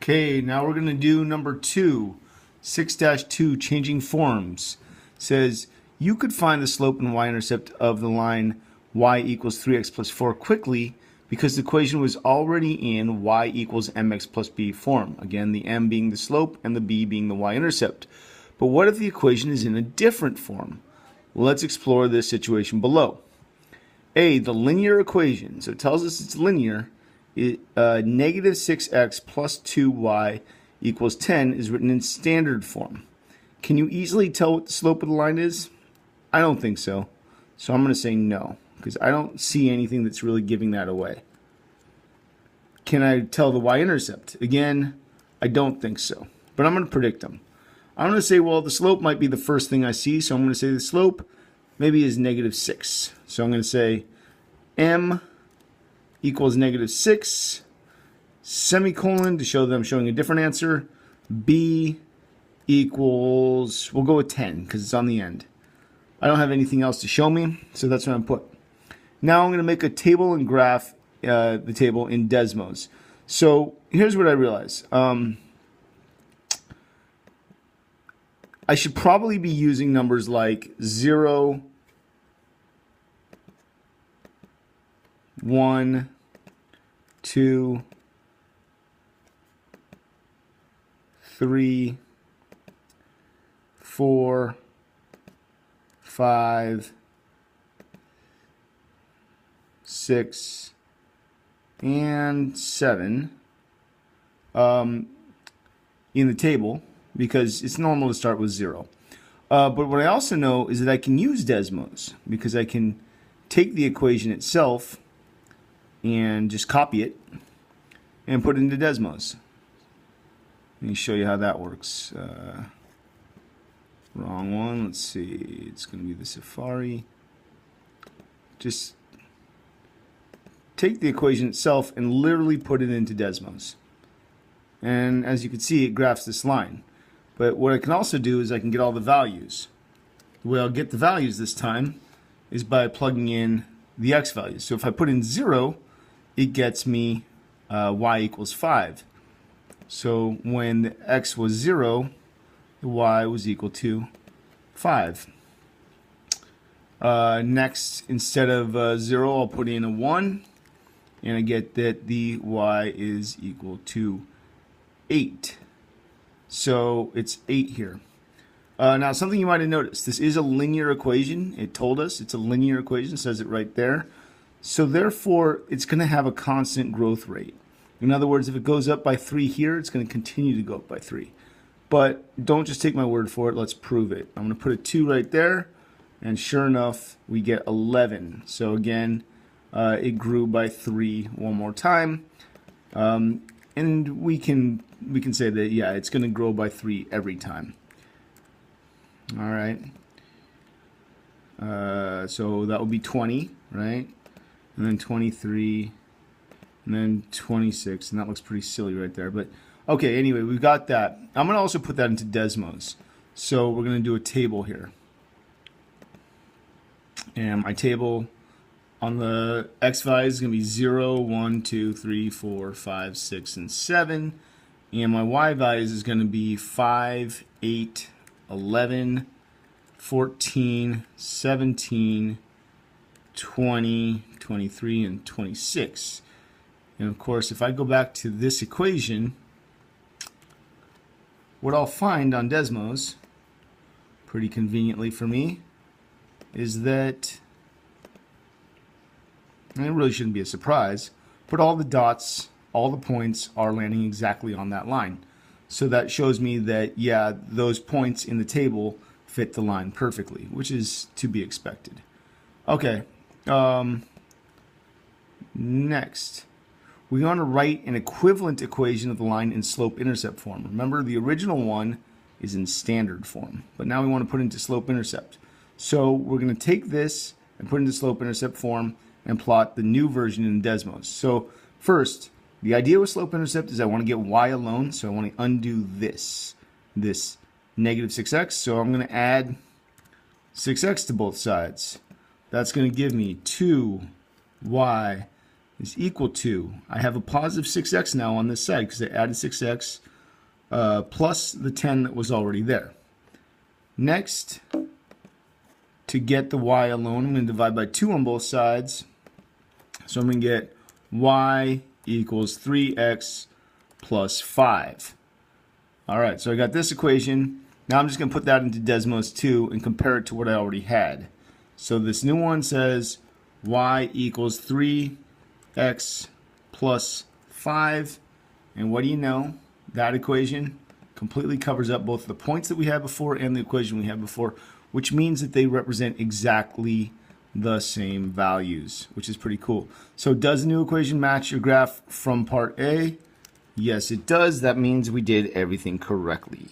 Okay, now we're going to do number 2, 6-2, changing forms. Says, you could find the slope and y-intercept of the line y equals 3x plus 4 quickly because the equation was already in y equals mx plus b form. Again, the m being the slope and the b being the y-intercept. But what if the equation is in a different form? Well, let's explore this situation below. A, the linear equation, so it tells us it's linear. Negative 6x plus 2y equals 10 is written in standard form. Can you easily tell what the slope of the line is? I don't think so. So I'm going to say no, because I don't see anything that's really giving that away. Can I tell the y-intercept? Again, I don't think so, but I'm going to predict them. I'm going to say, well, the slope might be the first thing I see, so I'm going to say the slope maybe is negative 6. So I'm going to say m equals negative 6, semicolon, to show that I'm showing a different answer. B equals, we'll go with 10 because it's on the end. I don't have anything else to show me, so that's what I'm put. Now I'm going to make a table and graph the table in Desmos. So here's what I realize. I should probably be using numbers like 0, 1, 2, 3, 4, 5, 6, and 7 in the table, because it's normal to start with 0. But what I also know is that I can use Desmos, because I can take the equation itself and just copy it and put it into Desmos. Let me show you how that works. Wrong one. Let's see. It's going to be the Safari. Just take the equation itself and literally put it into Desmos. And as you can see, it graphs this line. But what I can also do is I can get all the values. The way I'll get the values this time is by plugging in the x values. So if I put in 0, it gets me y equals 5. So when the x was 0, the y was equal to 5. Next, instead of 0, I'll put in a 1, and I get that the y is equal to 8. So it's 8 here. Now, something you might have noticed, this is a linear equation. It told us it's a linear equation, it says it right there. So therefore, it's going to have a constant growth rate. In other words, if it goes up by 3 here, it's going to continue to go up by 3. But don't just take my word for it, let's prove it. I'm going to put a 2 right there, and sure enough, we get 11. So again, it grew by 3 one more time. And we can say that, yeah, it's going to grow by 3 every time. All right. So that would be 20, right? And then 23, and then 26, and that looks pretty silly right there. But okay, anyway, we've got that. I'm going to also put that into Desmos. So we're going to do a table here. And my table on the x values is going to be 0, 1, 2, 3, 4, 5, 6, and 7. And my y values is going to be 5, 8, 11, 14, 17, 20, 23, and 26. And of course, if I go back to this equation, what I'll find on Desmos, pretty conveniently for me, is that, and it really shouldn't be a surprise, but all the dots, all the points are landing exactly on that line. So that shows me that, yeah, those points in the table fit the line perfectly, which is to be expected. Okay, next, we want to write an equivalent equation of the line in slope-intercept form. Remember, the original one is in standard form, but now we want to put it into slope-intercept. So we're going to take this and put it into slope-intercept form and plot the new version in Desmos. So first, the idea with slope-intercept is I want to get y alone, so I want to undo this negative 6x. So I'm going to add 6x to both sides. That's going to give me 2y is equal to, I have a positive 6x now on this side because I added 6x plus the 10 that was already there. Next, to get the y alone, I'm going to divide by 2 on both sides. So I'm going to get y equals 3x plus 5. All right, so I got this equation. Now I'm just going to put that into Desmos 2 and compare it to what I already had. So this new one says y equals 3x plus 5. And what do you know? That equation completely covers up both the points that we had before and the equation we had before, which means that they represent exactly the same values, which is pretty cool. So does the new equation match your graph from part A? Yes, it does. That means we did everything correctly.